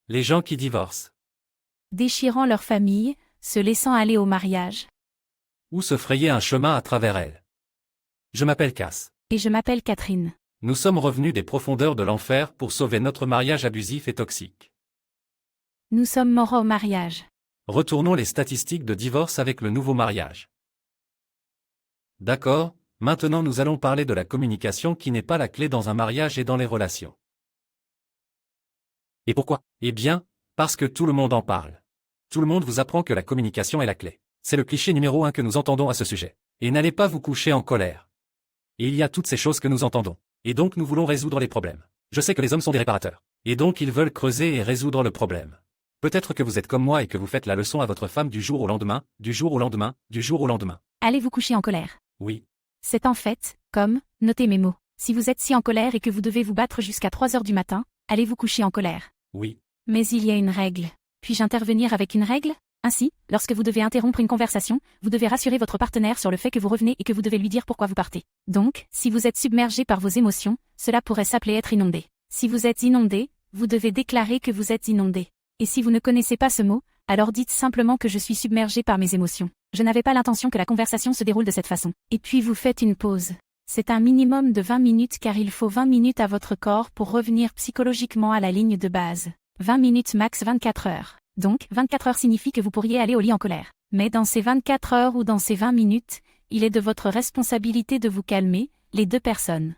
Les gens qui divorcent. Déchirant leur famille, se laissant aller au mariage. Ou se frayer un chemin à travers elle. Je m'appelle Cass. Et je m'appelle Catherine. Nous sommes revenus des profondeurs de l'enfer pour sauver notre mariage abusif et toxique. Nous sommes morts au mariage. Retournons les statistiques de divorce avec le nouveau mariage. D'accord, maintenant nous allons parler de la communication qui n'est pas la clé dans un mariage et dans les relations. Et pourquoi? Eh bien, parce que tout le monde en parle. Tout le monde vous apprend que la communication est la clé. C'est le cliché numéro 1 que nous entendons à ce sujet. Et n'allez pas vous coucher en colère. Et il y a toutes ces choses que nous entendons. Et donc nous voulons résoudre les problèmes. Je sais que les hommes sont des réparateurs. Et donc ils veulent creuser et résoudre le problème. Peut-être que vous êtes comme moi et que vous faites la leçon à votre femme du jour au lendemain, du jour au lendemain, du jour au lendemain. Allez vous coucher en colère. Oui. C'est en fait, comme, notez mes mots. Si vous êtes si en colère et que vous devez vous battre jusqu'à 3 heures du matin, allez vous coucher en colère. Oui. Mais il y a une règle. Puis-je intervenir avec une règle? Ainsi, lorsque vous devez interrompre une conversation, vous devez rassurer votre partenaire sur le fait que vous revenez et que vous devez lui dire pourquoi vous partez. Donc, si vous êtes submergé par vos émotions, cela pourrait s'appeler être inondé. Si vous êtes inondé, vous devez déclarer que vous êtes inondé. Et si vous ne connaissez pas ce mot, alors dites simplement que je suis submergé par mes émotions. Je n'avais pas l'intention que la conversation se déroule de cette façon. Et puis vous faites une pause. C'est un minimum de 20 minutes car il faut 20 minutes à votre corps pour revenir psychologiquement à la ligne de base. 20 minutes max 24 heures. Donc, 24 heures signifie que vous pourriez aller au lit en colère. Mais dans ces 24 heures ou dans ces 20 minutes, il est de votre responsabilité de vous calmer, les deux personnes.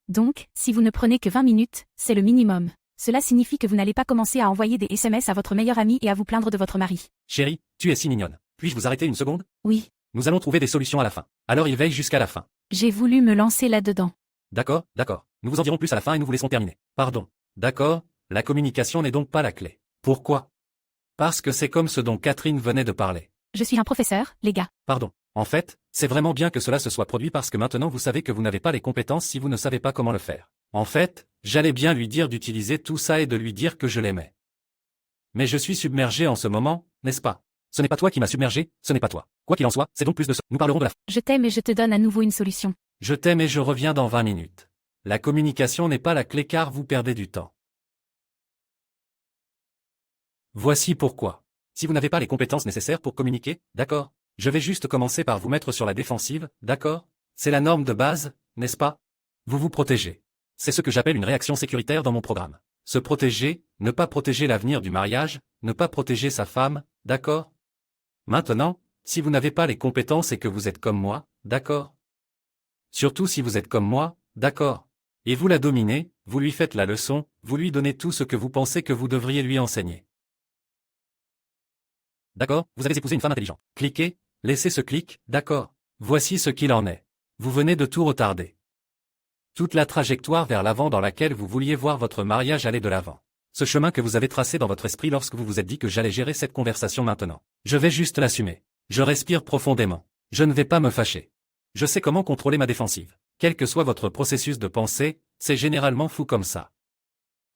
Donc, si vous ne prenez que 20 minutes, c'est le minimum. Cela signifie que vous n'allez pas commencer à envoyer des SMS à votre meilleur ami et à vous plaindre de votre mari. Chérie, tu es si mignonne. Puis-je vous arrêter une seconde? Oui. Nous allons trouver des solutions à la fin. Alors il veille jusqu'à la fin. J'ai voulu me lancer là-dedans. D'accord, d'accord. Nous vous en dirons plus à la fin et nous vous laisserons terminer. Pardon. D'accord, la communication n'est donc pas la clé. Pourquoi? Parce que c'est comme ce dont Catherine venait de parler. Je suis un professeur, les gars. Pardon. En fait, c'est vraiment bien que cela se soit produit parce que maintenant vous savez que vous n'avez pas les compétences si vous ne savez pas comment le faire. En fait, j'allais bien lui dire d'utiliser tout ça et de lui dire que je l'aimais. Mais je suis submergé en ce moment, n'est-ce pas? Ce n'est pas toi qui m'as submergé, ce n'est pas toi. Quoi qu'il en soit, c'est donc plus de ça. Nous parlerons de la fin. Je t'aime et je te donne à nouveau une solution. Je t'aime et je reviens dans 20 minutes. La communication n'est pas la clé car vous perdez du temps. Voici pourquoi. Si vous n'avez pas les compétences nécessaires pour communiquer, d'accord? Je vais juste commencer par vous mettre sur la défensive, d'accord? C'est la norme de base, n'est-ce pas? Vous vous protégez. C'est ce que j'appelle une réaction sécuritaire dans mon programme. Se protéger, ne pas protéger l'avenir du mariage, ne pas protéger sa femme, d'accord? Maintenant, si vous n'avez pas les compétences et que vous êtes comme moi, d'accord? Surtout si vous êtes comme moi, d'accord? Et vous la dominez, vous lui faites la leçon, vous lui donnez tout ce que vous pensez que vous devriez lui enseigner. D'accord, vous avez épousé une femme intelligente. Cliquez, laissez ce clic, d'accord. Voici ce qu'il en est. Vous venez de tout retarder. Toute la trajectoire vers l'avant dans laquelle vous vouliez voir votre mariage aller de l'avant. Ce chemin que vous avez tracé dans votre esprit lorsque vous vous êtes dit que j'allais gérer cette conversation maintenant. Je vais juste l'assumer. Je respire profondément. Je ne vais pas me fâcher. Je sais comment contrôler ma défensive. Quel que soit votre processus de pensée, c'est généralement fou comme ça.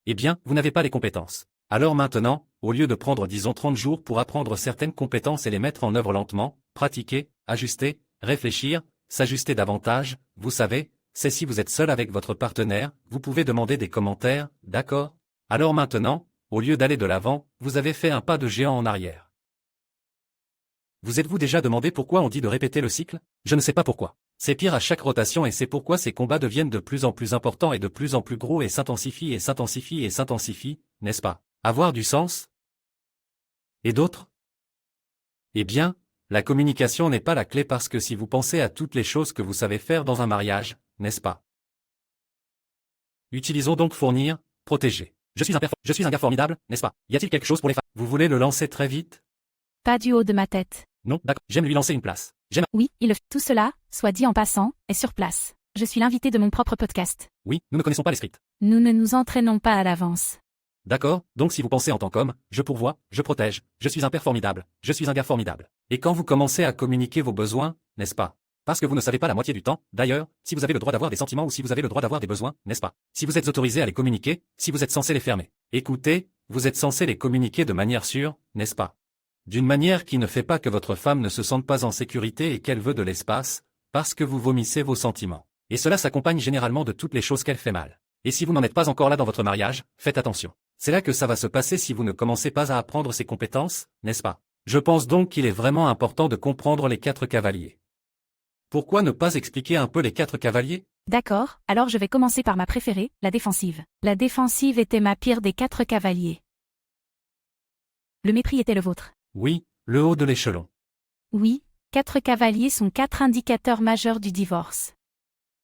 Eh bien, vous n'avez pas les compétences. Alors maintenant, au lieu de prendre disons 30 jours pour apprendre certaines compétences et les mettre en œuvre lentement, pratiquer, ajuster, réfléchir, s'ajuster davantage, vous savez, c'est si vous êtes seul avec votre partenaire, vous pouvez demander des commentaires, d'accord? Alors maintenant, au lieu d'aller de l'avant, vous avez fait un pas de géant en arrière. Vous êtes-vous déjà demandé pourquoi on dit de répéter le cycle? Je ne sais pas pourquoi. C'est pire à chaque rotation et c'est pourquoi ces combats deviennent de plus en plus importants et de plus en plus gros et s'intensifient et s'intensifient et s'intensifient, n'est-ce pas? Avoir du sens? Et d'autres? Eh bien, la communication n'est pas la clé parce que si vous pensez à toutes les choses que vous savez faire dans un mariage, n'est-ce pas? Utilisons donc fournir, protéger. Je suis un gars formidable, n'est-ce pas? Y a-t-il quelque chose pour les femmes? Vous voulez le lancer très vite? Pas du haut de ma tête. Non, d'accord. J'aime lui lancer une place. Oui, tout cela, soit dit en passant, est sur place. Je suis l'invité de mon propre podcast. Oui, nous ne connaissons pas les scripts. Nous ne nous entraînons pas à l'avance. D'accord, donc si vous pensez en tant qu'homme, je pourvois, je protège, je suis un père formidable, je suis un gars formidable. Et quand vous commencez à communiquer vos besoins, n'est-ce pas? Parce que vous ne savez pas la moitié du temps, d'ailleurs, si vous avez le droit d'avoir des sentiments ou si vous avez le droit d'avoir des besoins, n'est-ce pas? Si vous êtes autorisé à les communiquer, si vous êtes censé les fermer. Écoutez, vous êtes censé les communiquer de manière sûre, n'est-ce pas? D'une manière qui ne fait pas que votre femme ne se sente pas en sécurité et qu'elle veut de l'espace, parce que vous vomissez vos sentiments. Et cela s'accompagne généralement de toutes les choses qu'elle fait mal. Et si vous n'en êtes pas encore là dans votre mariage, faites attention. C'est là que ça va se passer si vous ne commencez pas à apprendre ces compétences, n'est-ce pas? Je pense donc qu'il est vraiment important de comprendre les 4 cavaliers. Pourquoi ne pas expliquer un peu les 4 cavaliers? D'accord, alors je vais commencer par ma préférée, la défensive. La défensive était ma pire des 4 cavaliers. Le mépris était le vôtre. Oui, le haut de l'échelon. Oui, 4 cavaliers sont 4 indicateurs majeurs du divorce.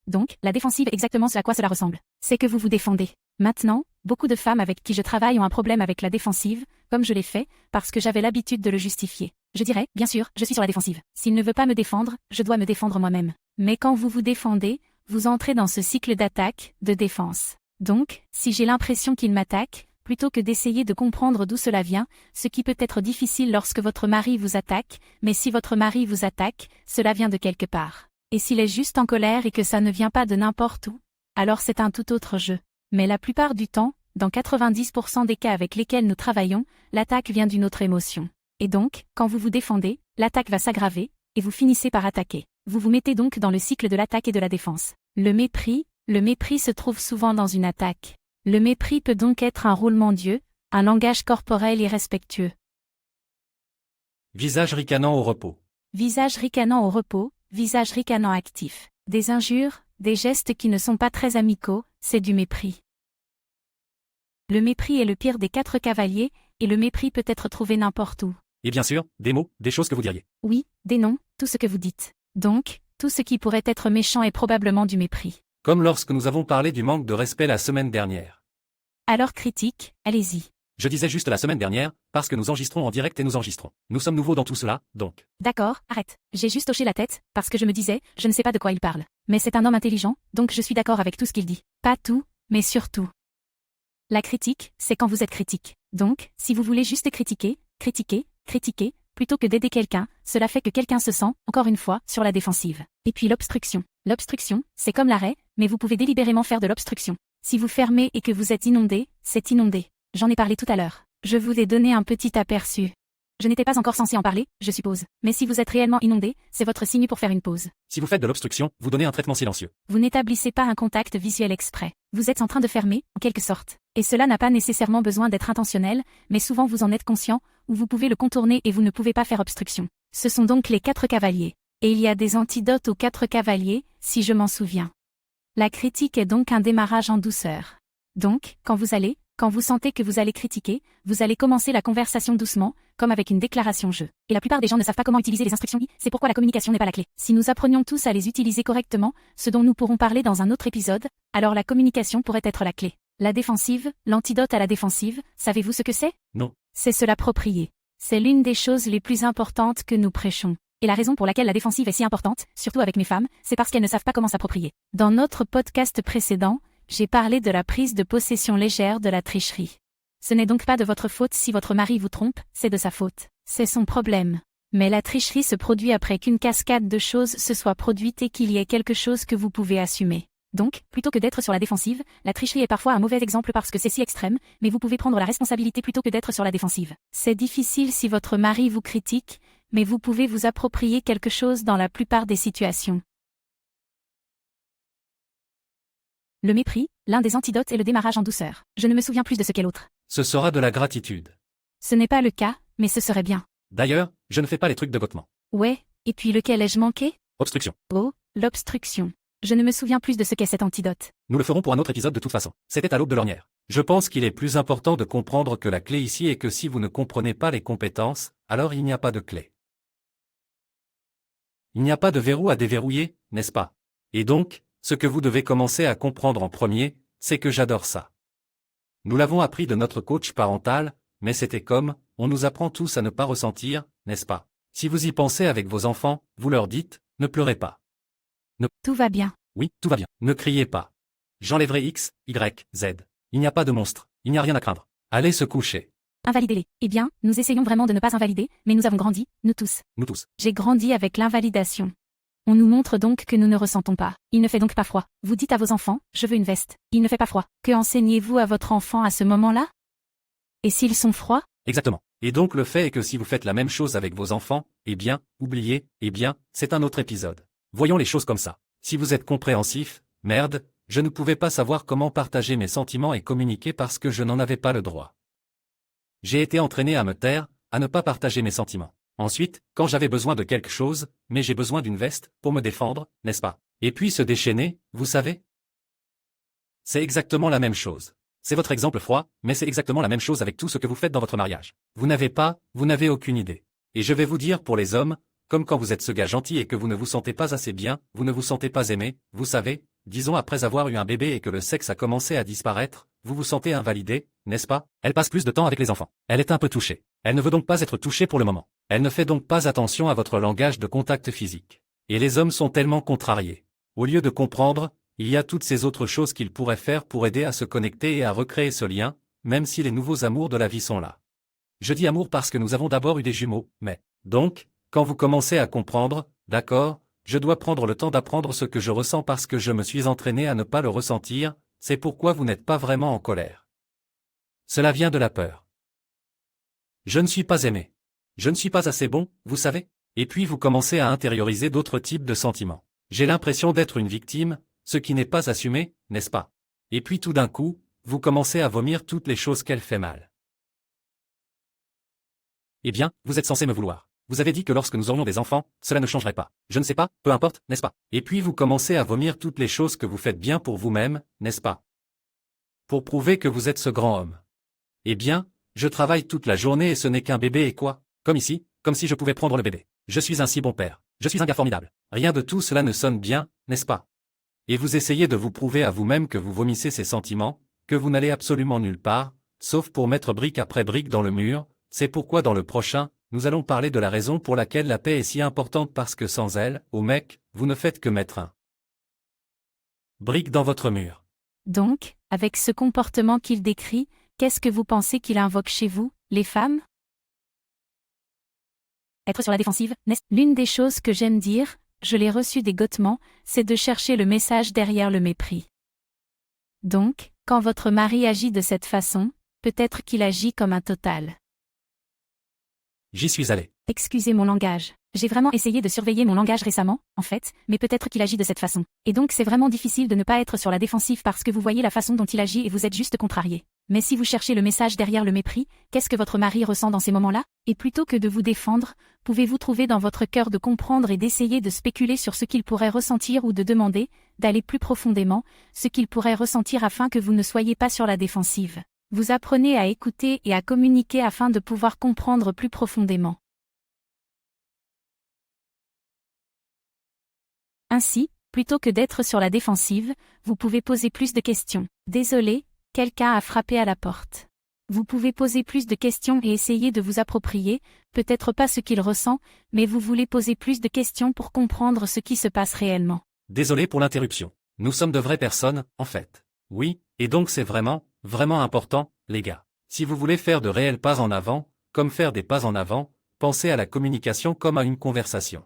Donc, la défensive est exactement ce à quoi cela ressemble. C'est que vous vous défendez. Maintenant, beaucoup de femmes avec qui je travaille ont un problème avec la défensive, comme je l'ai fait, parce que j'avais l'habitude de le justifier. Je dirais, bien sûr, je suis sur la défensive. S'il ne veut pas me défendre, je dois me défendre moi-même. Mais quand vous vous défendez, vous entrez dans ce cycle d'attaque, de défense. Donc, si j'ai l'impression qu'il m'attaque, plutôt que d'essayer de comprendre d'où cela vient, ce qui peut être difficile lorsque votre mari vous attaque, mais si votre mari vous attaque, cela vient de quelque part. Et s'il est juste en colère et que ça ne vient pas de n'importe où, alors c'est un tout autre jeu. Mais la plupart du temps, dans 90% des cas avec lesquels nous travaillons, l'attaque vient d'une autre émotion. Et donc, quand vous vous défendez, l'attaque va s'aggraver, et vous finissez par attaquer. Vous vous mettez donc dans le cycle de l'attaque et de la défense. Le mépris se trouve souvent dans une attaque. Le mépris peut donc être un roulement d'yeux, un langage corporel irrespectueux. Visage ricanant au repos. Visage ricanant au repos, visage ricanant actif. Des injures, des gestes qui ne sont pas très amicaux, c'est du mépris. Le mépris est le pire des 4 cavaliers, et le mépris peut être trouvé n'importe où. Et bien sûr, des mots, des choses que vous diriez. Oui, des noms, tout ce que vous dites. Donc, tout ce qui pourrait être méchant est probablement du mépris. Comme lorsque nous avons parlé du manque de respect la semaine dernière. Alors critique, allez-y. Je disais juste la semaine dernière, parce que nous enregistrons en direct et nous enregistrons. Nous sommes nouveaux dans tout cela, donc. D'accord, arrête. J'ai juste hoché la tête, parce que je me disais, je ne sais pas de quoi il parle. Mais c'est un homme intelligent, donc je suis d'accord avec tout ce qu'il dit. Pas tout, mais surtout. La critique, c'est quand vous êtes critique. Donc, si vous voulez juste critiquer, plutôt que d'aider quelqu'un, cela fait que quelqu'un se sent, encore une fois, sur la défensive. Et puis l'obstruction. L'obstruction, c'est comme l'arrêt, mais vous pouvez délibérément faire de l'obstruction. Si vous fermez et que vous êtes inondé, c'est inondé. J'en ai parlé tout à l'heure. Je vous ai donné un petit aperçu. Je n'étais pas encore censé en parler, je suppose. Mais si vous êtes réellement inondé, c'est votre signe pour faire une pause. Si vous faites de l'obstruction, vous donnez un traitement silencieux. Vous n'établissez pas un contact visuel exprès. Vous êtes en train de fermer, en quelque sorte. Et cela n'a pas nécessairement besoin d'être intentionnel, mais souvent vous en êtes conscient, ou vous pouvez le contourner et vous ne pouvez pas faire obstruction. Ce sont donc les 4 cavaliers. Et il y a des antidotes aux 4 cavaliers, si je m'en souviens. La critique est donc un démarrage en douceur. Donc, quand vous sentez que vous allez critiquer, vous allez commencer la conversation doucement, comme avec une déclaration jeu. Et la plupart des gens ne savent pas comment utiliser les instructions I, c'est pourquoi la communication n'est pas la clé. Si nous apprenions tous à les utiliser correctement, ce dont nous pourrons parler dans un autre épisode, alors la communication pourrait être la clé. La défensive, l'antidote à la défensive, savez-vous ce que c'est? Non. C'est se l'approprier. C'est l'une des choses les plus importantes que nous prêchons. Et la raison pour laquelle la défensive est si importante, surtout avec mes femmes, c'est parce qu'elles ne savent pas comment s'approprier. Dans notre podcast précédent, j'ai parlé de la prise de possession légère de la tricherie. Ce n'est donc pas de votre faute si votre mari vous trompe, c'est de sa faute. C'est son problème. Mais la tricherie se produit après qu'une cascade de choses se soit produite et qu'il y ait quelque chose que vous pouvez assumer. Donc, plutôt que d'être sur la défensive, la tricherie est parfois un mauvais exemple parce que c'est si extrême, mais vous pouvez prendre la responsabilité plutôt que d'être sur la défensive. C'est difficile si votre mari vous critique, mais vous pouvez vous approprier quelque chose dans la plupart des situations. Le mépris, l'un des antidotes est le démarrage en douceur. Je ne me souviens plus de ce qu'est l'autre. Ce sera de la gratitude. Ce n'est pas le cas, mais ce serait bien. D'ailleurs, je ne fais pas les trucs de gottement. Ouais, et puis lequel ai-je manqué? Obstruction. Oh, l'obstruction. Je ne me souviens plus de ce qu'est cet antidote. Nous le ferons pour un autre épisode de toute façon. C'était à l'aube de l'ornière. Je pense qu'il est plus important de comprendre que la clé ici est que si vous ne comprenez pas les compétences, alors il n'y a pas de clé. Il n'y a pas de verrou à déverrouiller, n'est-ce pas? Et donc, ce que vous devez commencer à comprendre en premier, c'est que j'adore ça. Nous l'avons appris de notre coach parental, mais c'était comme, on nous apprend tous à ne pas ressentir, n'est-ce pas? Si vous y pensez avec vos enfants, vous leur dites, ne pleurez pas. Tout va bien. Oui, tout va bien. Ne criez pas. J'enlèverai X, Y, Z. Il n'y a pas de monstre. Il n'y a rien à craindre. Allez se coucher. Invalidez-les. Eh bien, nous essayons vraiment de ne pas invalider, mais nous avons grandi, nous tous. Nous tous. J'ai grandi avec l'invalidation. On nous montre donc que nous ne ressentons pas. Il ne fait donc pas froid. Vous dites à vos enfants, je veux une veste. Il ne fait pas froid. Que enseignez-vous à votre enfant à ce moment-là? Et s'ils sont froids? Exactement. Et donc le fait est que si vous faites la même chose avec vos enfants, eh bien, oubliez, c'est un autre épisode. Voyons les choses comme ça. Si vous êtes compréhensif, merde, je ne pouvais pas savoir comment partager mes sentiments et communiquer parce que je n'en avais pas le droit. J'ai été entraîné à me taire, à ne pas partager mes sentiments. Ensuite, quand j'avais besoin de quelque chose, mais j'ai besoin d'une veste, pour me défendre, n'est-ce pas? Et puis se déchaîner, vous savez? C'est exactement la même chose. C'est votre exemple froid, mais c'est exactement la même chose avec tout ce que vous faites dans votre mariage. Vous n'avez aucune idée. Et je vais vous dire pour les hommes, comme quand vous êtes ce gars gentil et que vous ne vous sentez pas assez bien, vous ne vous sentez pas aimé, vous savez, disons après avoir eu un bébé et que le sexe a commencé à disparaître, vous vous sentez invalidé, n'est-ce pas? Elle passe plus de temps avec les enfants. Elle est un peu touchée. Elle ne veut donc pas être touchée pour le moment. Elle ne fait donc pas attention à votre langage de contact physique. Et les hommes sont tellement contrariés. Au lieu de comprendre, il y a toutes ces autres choses qu'ils pourraient faire pour aider à se connecter et à recréer ce lien, même si les nouveaux amours de la vie sont là. Je dis amour parce que nous avons d'abord eu des jumeaux, mais... Donc, quand vous commencez à comprendre, d'accord, je dois prendre le temps d'apprendre ce que je ressens parce que je me suis entraîné à ne pas le ressentir, c'est pourquoi vous n'êtes pas vraiment en colère. Cela vient de la peur. Je ne suis pas aimé. Je ne suis pas assez bon, vous savez? Et puis vous commencez à intérioriser d'autres types de sentiments. J'ai l'impression d'être une victime, ce qui n'est pas assumé, n'est-ce pas? Et puis tout d'un coup, vous commencez à vomir toutes les choses qu'elle fait mal. Eh bien, vous êtes censé me vouloir. Vous avez dit que lorsque nous aurions des enfants, cela ne changerait pas. Je ne sais pas, peu importe, n'est-ce pas? Et puis vous commencez à vomir toutes les choses que vous faites bien pour vous-même, n'est-ce pas? Pour prouver que vous êtes ce grand homme. Eh bien, je travaille toute la journée et ce n'est qu'un bébé et quoi? Comme ici, comme si je pouvais prendre le bébé. Je suis un si bon père. Je suis un gars formidable. Rien de tout cela ne sonne bien, n'est-ce pas? Et vous essayez de vous prouver à vous-même que vous vomissez ces sentiments, que vous n'allez absolument nulle part, sauf pour mettre brique après brique dans le mur. C'est pourquoi dans le prochain, nous allons parler de la raison pour laquelle la paix est si importante parce que sans elle, au mec, vous ne faites que mettre un brique dans votre mur. Donc, avec ce comportement qu'il décrit, qu'est-ce que vous pensez qu'il invoque chez vous, les femmes? Être sur la défensive, n'est-ce? L'une des choses que j'aime dire, je l'ai reçu des gottements, c'est de chercher le message derrière le mépris. Donc, quand votre mari agit de cette façon, peut-être qu'il agit comme un total. J'y suis allé. Excusez mon langage. J'ai vraiment essayé de surveiller mon langage récemment, en fait, mais peut-être qu'il agit de cette façon. Et donc c'est vraiment difficile de ne pas être sur la défensive parce que vous voyez la façon dont il agit et vous êtes juste contrarié. Mais si vous cherchez le message derrière le mépris, qu'est-ce que votre mari ressent dans ces moments-là? Et plutôt que de vous défendre, pouvez-vous trouver dans votre cœur de comprendre et d'essayer de spéculer sur ce qu'il pourrait ressentir ou de demander, d'aller plus profondément, ce qu'il pourrait ressentir afin que vous ne soyez pas sur la défensive. Vous apprenez à écouter et à communiquer afin de pouvoir comprendre plus profondément. Ainsi, plutôt que d'être sur la défensive, vous pouvez poser plus de questions. Désolé, quelqu'un a frappé à la porte. Vous pouvez poser plus de questions et essayer de vous approprier, peut-être pas ce qu'il ressent, mais vous voulez poser plus de questions pour comprendre ce qui se passe réellement. Désolé pour l'interruption. Nous sommes de vraies personnes, en fait. Oui, et donc c'est vraiment, vraiment important, les gars. Si vous voulez faire de réels pas en avant, comme faire des pas en avant, pensez à la communication comme à une conversation.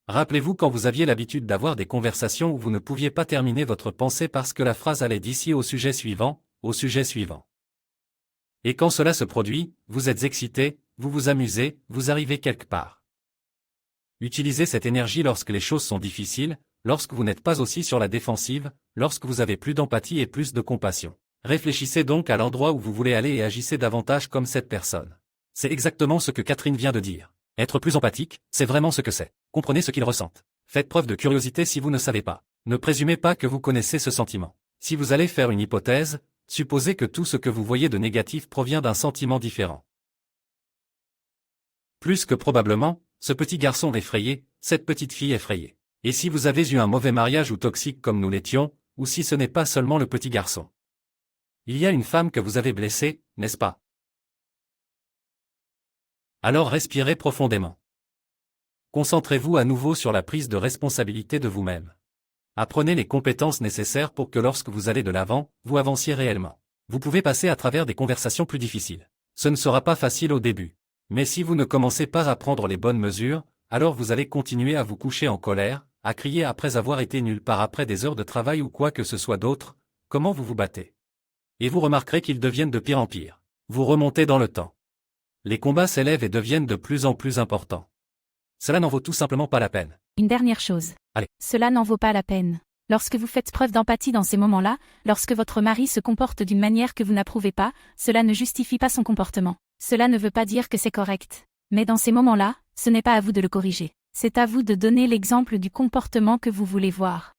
Rappelez-vous quand vous aviez l'habitude d'avoir des conversations où vous ne pouviez pas terminer votre pensée parce que la phrase allait d'ici au sujet suivant, au sujet suivant. Et quand cela se produit, vous êtes excité, vous vous amusez, vous arrivez quelque part. Utilisez cette énergie lorsque les choses sont difficiles, lorsque vous n'êtes pas aussi sur la défensive, lorsque vous avez plus d'empathie et plus de compassion. Réfléchissez donc à l'endroit où vous voulez aller et agissez davantage comme cette personne. C'est exactement ce que Catherine vient de dire. Être plus empathique, c'est vraiment ce que c'est. Comprenez ce qu'ils ressentent. Faites preuve de curiosité si vous ne savez pas. Ne présumez pas que vous connaissez ce sentiment. Si vous allez faire une hypothèse, supposez que tout ce que vous voyez de négatif provient d'un sentiment différent. Plus que probablement, ce petit garçon effrayé, cette petite fille effrayée. Et si vous avez eu un mauvais mariage ou toxique comme nous l'étions, ou si ce n'est pas seulement le petit garçon. Il y a une femme que vous avez blessée, n'est-ce pas? Alors respirez profondément. Concentrez-vous à nouveau sur la prise de responsabilité de vous-même. Apprenez les compétences nécessaires pour que lorsque vous allez de l'avant, vous avanciez réellement. Vous pouvez passer à travers des conversations plus difficiles. Ce ne sera pas facile au début. Mais si vous ne commencez pas à prendre les bonnes mesures, alors vous allez continuer à vous coucher en colère, à crier après avoir été nulle part après des heures de travail ou quoi que ce soit d'autre, comment vous vous battez. Et vous remarquerez qu'ils deviennent de pire en pire. Vous remontez dans le temps. Les combats s'élèvent et deviennent de plus en plus importants. Cela n'en vaut tout simplement pas la peine. Une dernière chose. Allez. Cela n'en vaut pas la peine. Lorsque vous faites preuve d'empathie dans ces moments-là, lorsque votre mari se comporte d'une manière que vous n'approuvez pas, cela ne justifie pas son comportement. Cela ne veut pas dire que c'est correct. Mais dans ces moments-là, ce n'est pas à vous de le corriger. C'est à vous de donner l'exemple du comportement que vous voulez voir.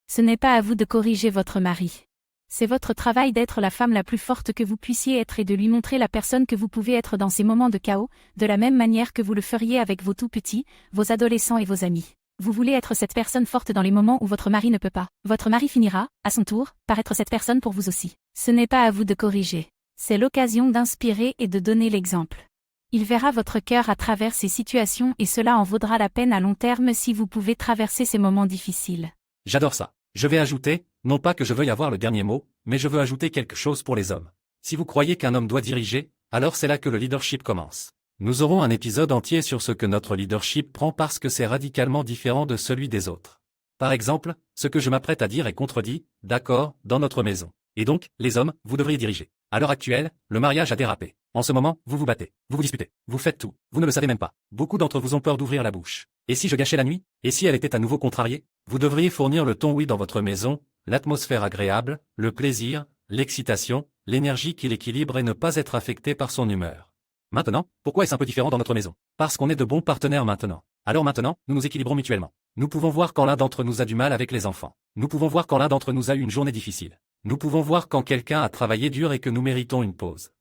Ce n'est pas à vous de corriger votre mari. C'est votre travail d'être la femme la plus forte que vous puissiez être et de lui montrer la personne que vous pouvez être dans ces moments de chaos, de la même manière que vous le feriez avec vos tout-petits, vos adolescents et vos amis. Vous voulez être cette personne forte dans les moments où votre mari ne peut pas. Votre mari finira, à son tour, par être cette personne pour vous aussi. Ce n'est pas à vous de corriger. C'est l'occasion d'inspirer et de donner l'exemple. Il verra votre cœur à travers ces situations et cela en vaudra la peine à long terme si vous pouvez traverser ces moments difficiles. J'adore ça. Je vais ajouter, non pas que je veuille avoir le dernier mot, mais je veux ajouter quelque chose pour les hommes. Si vous croyez qu'un homme doit diriger, alors c'est là que le leadership commence. Nous aurons un épisode entier sur ce que notre leadership prend parce que c'est radicalement différent de celui des autres. Par exemple, ce que je m'apprête à dire est contredit, d'accord, dans notre maison. Et donc, les hommes, vous devriez diriger. À l'heure actuelle, le mariage a dérapé. En ce moment, vous vous battez, vous vous disputez, vous faites tout, vous ne le savez même pas. Beaucoup d'entre vous ont peur d'ouvrir la bouche. Et si je gâchais la nuit? Et si elle était à nouveau contrariée? Vous devriez fournir le ton oui dans votre maison, l'atmosphère agréable, le plaisir, l'excitation, l'énergie qui l'équilibre et ne pas être affecté par son humeur. Maintenant, pourquoi est-ce un peu différent dans notre maison? Parce qu'on est de bons partenaires maintenant. Alors maintenant, nous nous équilibrons mutuellement. Nous pouvons voir quand l'un d'entre nous a du mal avec les enfants. Nous pouvons voir quand l'un d'entre nous a eu une journée difficile. Nous pouvons voir quand quelqu'un a travaillé dur et que nous méritons une pause.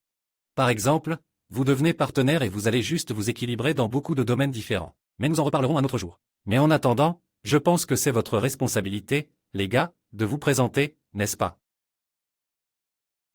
Par exemple, vous devenez partenaire et vous allez juste vous équilibrer dans beaucoup de domaines différents. Mais nous en reparlerons un autre jour. Mais en attendant, je pense que c'est votre responsabilité, les gars, de vous présenter, n'est-ce pas?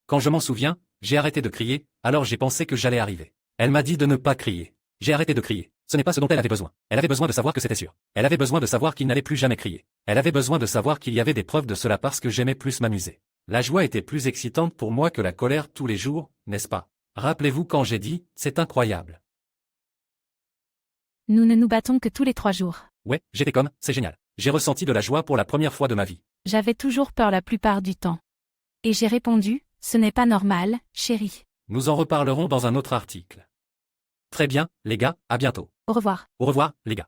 Quand je m'en souviens, j'ai arrêté de crier, alors j'ai pensé que j'allais arriver. Elle m'a dit de ne pas crier. J'ai arrêté de crier. Ce n'est pas ce dont elle avait besoin. Elle avait besoin de savoir que c'était sûr. Elle avait besoin de savoir qu'il n'allait plus jamais crier. Elle avait besoin de savoir qu'il y avait des preuves de cela parce que j'aimais plus m'amuser. La joie était plus excitante pour moi que la colère tous les jours, n'est-ce pas? Rappelez-vous quand j'ai dit, c'est incroyable. Nous ne nous battons que tous les 3 jours. Ouais, j'étais comme, c'est génial. J'ai ressenti de la joie pour la première fois de ma vie. J'avais toujours peur la plupart du temps. Et j'ai répondu, ce n'est pas normal, chérie. Nous en reparlerons dans un autre article. Très bien, les gars, à bientôt. Au revoir. Au revoir, les gars.